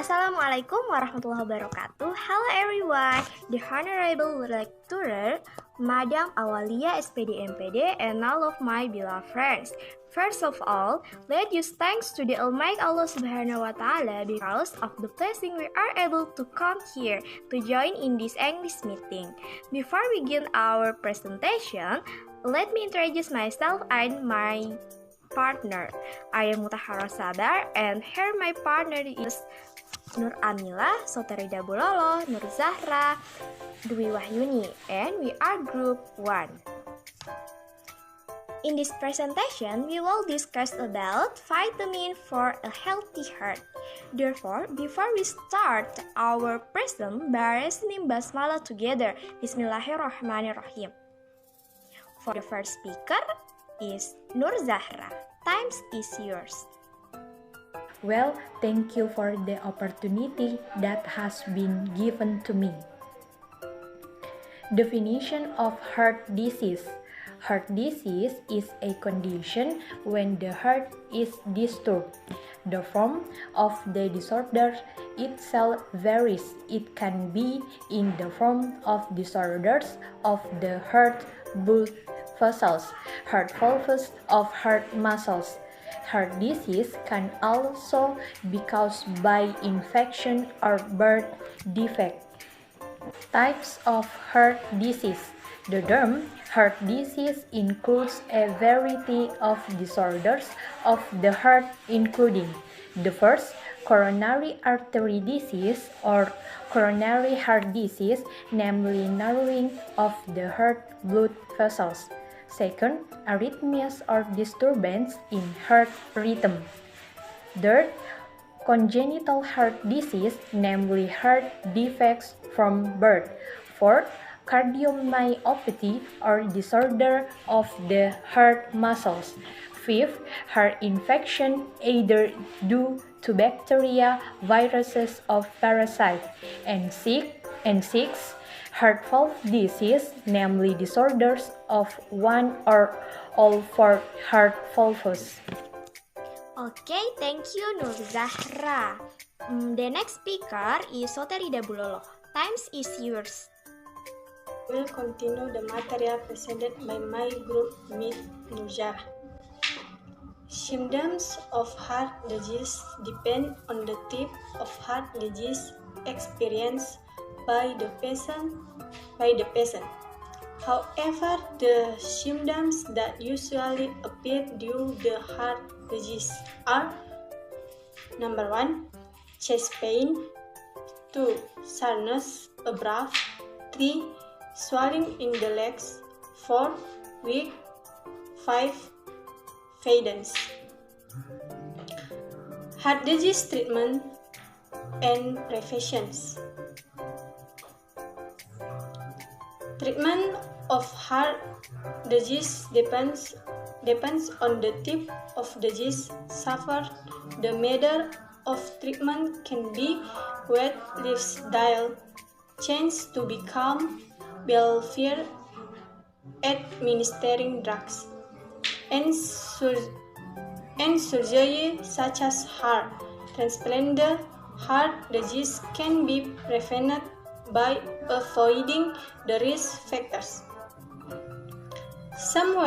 Assalamualaikum warahmatullahi wabarakatuh. Hello everyone, the Honorable Lecturer, Madam Awalia SPD MPD, and all of my beloved friends. First of all, let us thanks to the Almighty Allah Subhanahu wa Ta'ala because of the blessing we are able to come here to join in this English meeting. Before we begin our presentation, let me introduce myself and my partner. I am Mutahara Sabar, and here my partner is Nur Amila, Soterida Bulolo, Nur Zahra, Dwi Wahyuni, and we are group 1. In this presentation, we will discuss about vitamin for a healthy heart. Therefore, before we start our present, let's name basmalah together. Bismillahirrahmanirrahim. For the first speaker is Nur Zahra. Time is yours. Well, thank you for the opportunity that has been given to me. Definition of heart disease. Heart disease is a condition when the heart is disturbed. The form of the disorder itself varies. It can be in the form of disorders of the heart, blood vessels, heart valves, of heart muscles. Heart disease can also be caused by infection or birth defect. Types of heart disease. The term heart disease includes a variety of disorders of the heart, including the first, coronary artery disease or coronary heart disease, namely narrowing of the heart blood vessels. Second, arrhythmias or disturbance in heart rhythm. Third, congenital heart disease, namely heart defects from birth. Fourth, cardiomyopathy or disorder of the heart muscles. Fifth, heart infection either due to bacteria, viruses, or parasites. And sixth, heart valve disease, namely disorders of one or all four heart valves. Okay, thank you Nur Zahra. The next speaker is Soterida Bulolo. Time is yours. Will continue the material presented by my group mate Nur Zahra. Symptoms of heart disease depend on the type of heart disease experienced by the patient. However, the symptoms that usually appear during the heart disease are: number 1, chest pain; 2, soreness above; 3, swelling in the legs; 4, weak; 5, faintness. Heart disease treatment and preventions. Treatment of heart disease depends on the type of disease suffered. The method of treatment can be weight lifestyle change to become welfare, administering drugs, and surgery such as heart transplant. The heart disease can be prevented by avoiding the risk factors. Some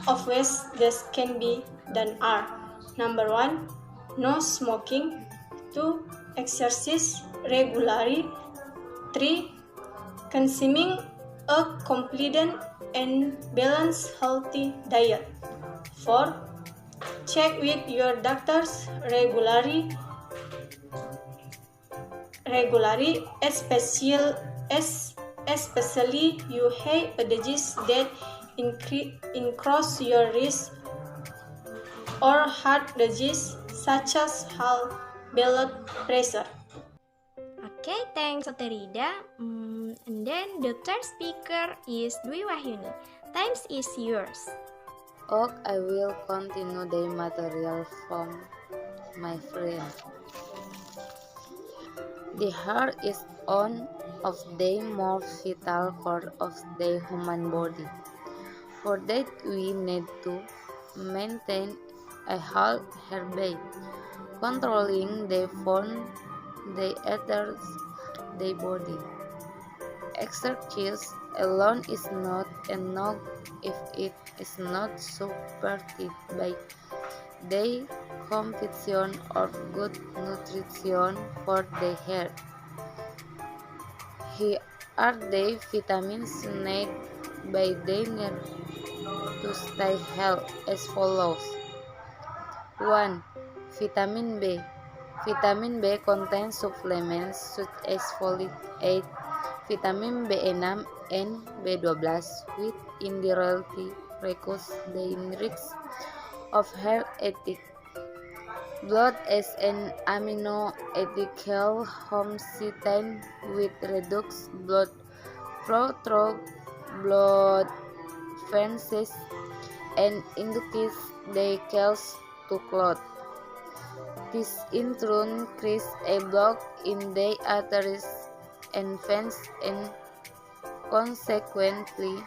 of ways that can be done are: number 1, no smoking; 2, exercise regularly; 3, consuming a complete and balanced healthy diet; 4, check with your doctors regularly, especially you have a disease that increase your risk or heart disease such as high blood pressure. Okay, thanks Soterida. And then the third speaker is Dwi Wahyuni. Time is yours. I will continue the material from my friend. The heart is one of the most vital parts of the human body. For that, we need to maintain I hold her back, controlling the form they enters the body. Exercise alone is not enough if it is not supported by the competition of good nutrition for the hair. Here are the vitamins needed by the hair to stay healthy as follows. 1. Vitamin B. Vitamin B contains supplements such as folate 8, vitamin B6 and B12 with indirectly reduce the risk of heart attack. Blood as an amino-ethical homocysteine with reduced blood flow through blood vessels and induces the cells to clot. This in turn creates a block in the arteries and veins and consequently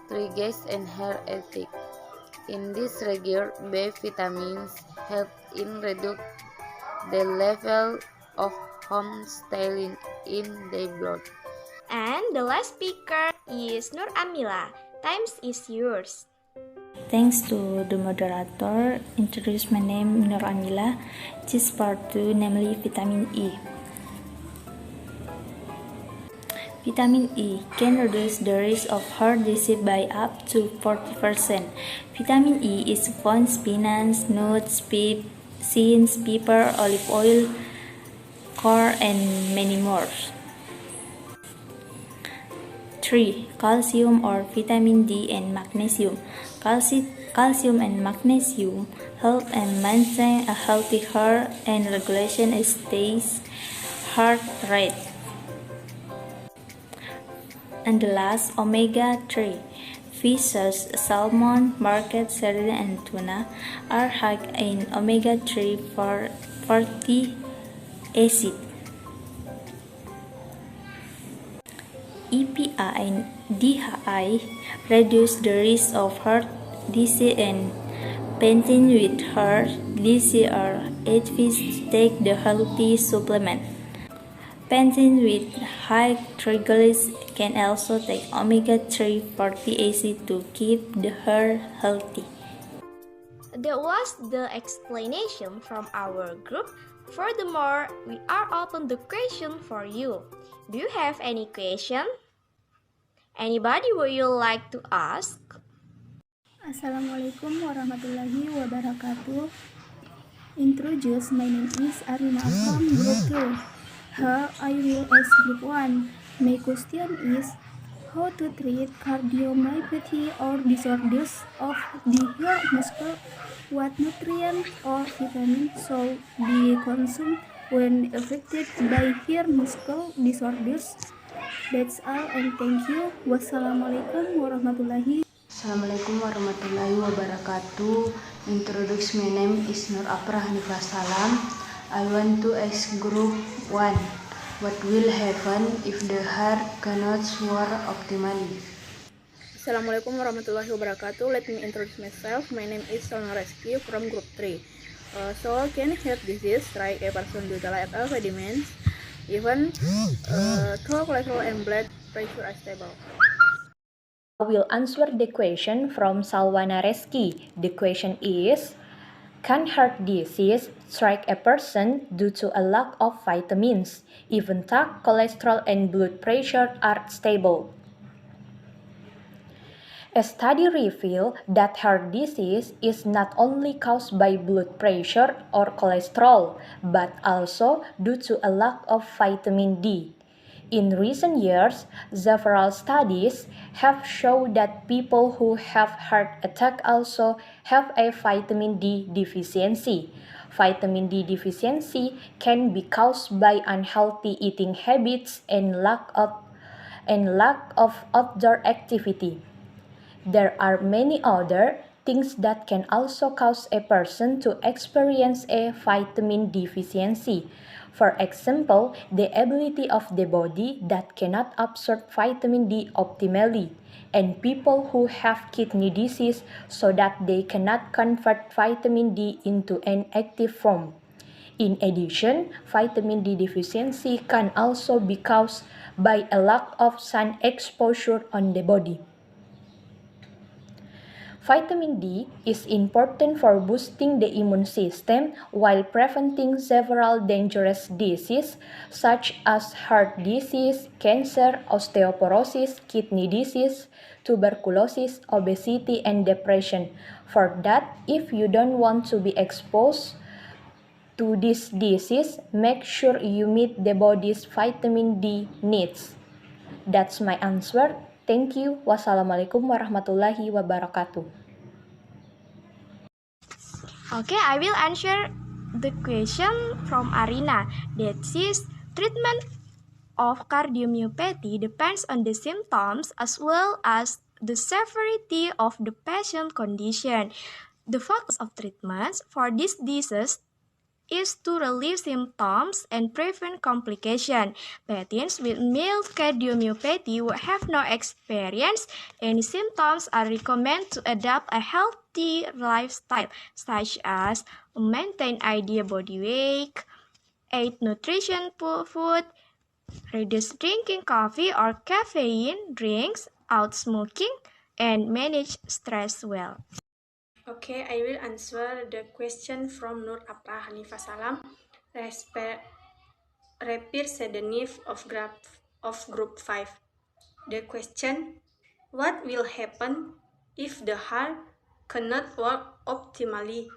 triggers an heart attack. In this regard, B vitamins help in reduce the level of homocysteine in the blood. And the last speaker is Nur Amila. Times is yours. Thanks to the moderator, introduce my name Nur Amila. This part 2, namely vitamin E. Vitamin E can reduce the risk of heart disease by up to 40%. Vitamin E is found in spinach, nuts, beans, pepper, olive oil, corn, and many more. 3. Calcium or vitamin D and magnesium. Calcium and magnesium help and maintain a healthy heart and regulation a steady heart rate. And the last, omega-3. Fish such as salmon, market, sardine, and tuna are high in omega-3 fatty acid. EPA and DHI reduce the risk of heart disease and patients with heart disease are advised to take the healthy supplement. Patients with high triglycerides can also take omega-3 fatty acid to keep the heart healthy. That was the explanation from our group. Furthermore, we are open the question for you. Do you have any question? Anybody would you like to ask? Assalamualaikum warahmatullahi wabarakatuh. Introduce, my name is Arina from Group 2. Here I will ask Group 1. My question is, how to treat cardiomyopathy or disorders of the heart muscle? What nutrients or vitamins should be consumed when affected by heart muscle disorders? That's all and thank you. Wassalamualaikum warahmatullahi. Assalamualaikum warahmatullahi wabarakatuh. Introduce, my name is Nur Aprah Hanifah Salam. I want to ask Group 1. What will happen if the heart cannot work optimally? Assalamualaikum warahmatullahi wabarakatuh. Let me introduce myself. My name is Salma Reski from Group 3. So can heart disease strike a person due to lack of vitamins, even though cholesterol and blood pressure are stable? I will answer the question from Salwana Reski. The question is, can heart disease strike a person due to a lack of vitamins, even though cholesterol and blood pressure are stable? A study revealed that heart disease is not only caused by blood pressure or cholesterol, but also due to a lack of vitamin D. In recent years, several studies have shown that people who have heart attack also have a vitamin D deficiency. Vitamin D deficiency can be caused by unhealthy eating habits and lack of outdoor activity. There are many other things that can also cause a person to experience a vitamin deficiency. For example, the ability of the body that cannot absorb vitamin D optimally, and people who have kidney disease so that they cannot convert vitamin D into an active form. In addition, vitamin D deficiency can also be caused by a lack of sun exposure on the body. Vitamin D is important for boosting the immune system while preventing several dangerous diseases such as heart disease, cancer, osteoporosis, kidney disease, tuberculosis, obesity, and depression. For that, if you don't want to be exposed to this disease, make sure you meet the body's vitamin D needs. That's my answer. Thank you. Wassalamualaikum warahmatullahi wabarakatuh. Okay, I will answer the question from Arina. That is, treatment of cardiomyopathy depends on the symptoms as well as the severity of the patient condition. The focus of treatments for this disease is to relieve symptoms and prevent complications. Patients with mild cardiomyopathy who have no experience any symptoms are recommended to adopt a healthy lifestyle, such as maintain ideal body weight, eat nutrition food, reduce drinking coffee or caffeine drinks, out smoking, and manage stress well. Okay, I will answer the question from Nur Aprah Hanifah Salam, representative of group 5. The question, what will happen if the heart cannot work optimally?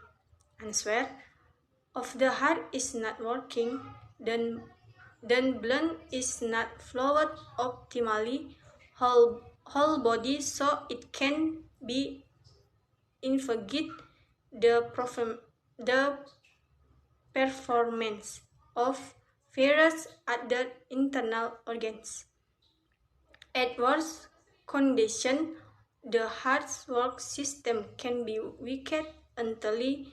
Answer, if the heart is not working, then blood is not flowed optimally whole body, so it can be infligate the performance of various other internal organs. At worst condition, the heart's work system can be weakened until it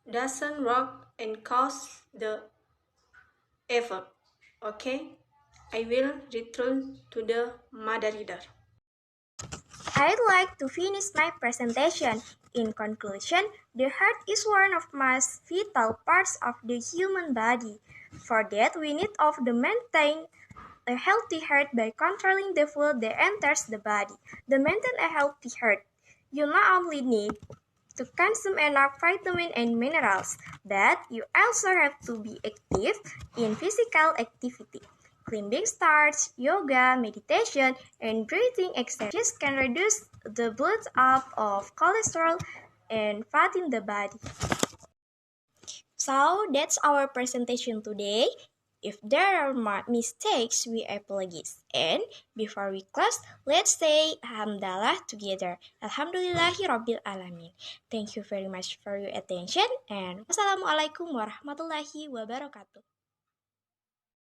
doesn't work and cause the effort. Okay, I will return to the mother reader. I'd like to finish my presentation. In conclusion, the heart is one of the most vital parts of the human body. For that, we need to maintain a healthy heart by controlling the fluid that enters the body. To maintain a healthy heart, you not only need to consume enough vitamins and minerals, but you also have to be active in physical activity. Climbing stairs, yoga, meditation, and breathing exercises can reduce the build-up of cholesterol and fat in the body. So that's our presentation today. If there are mistakes, we apologize. And before we close, let's say Alhamdulillah together. Alhamdulillahirabbil alamin. Thank you very much for your attention and wassalamualaikum warahmatullahi wabarakatuh.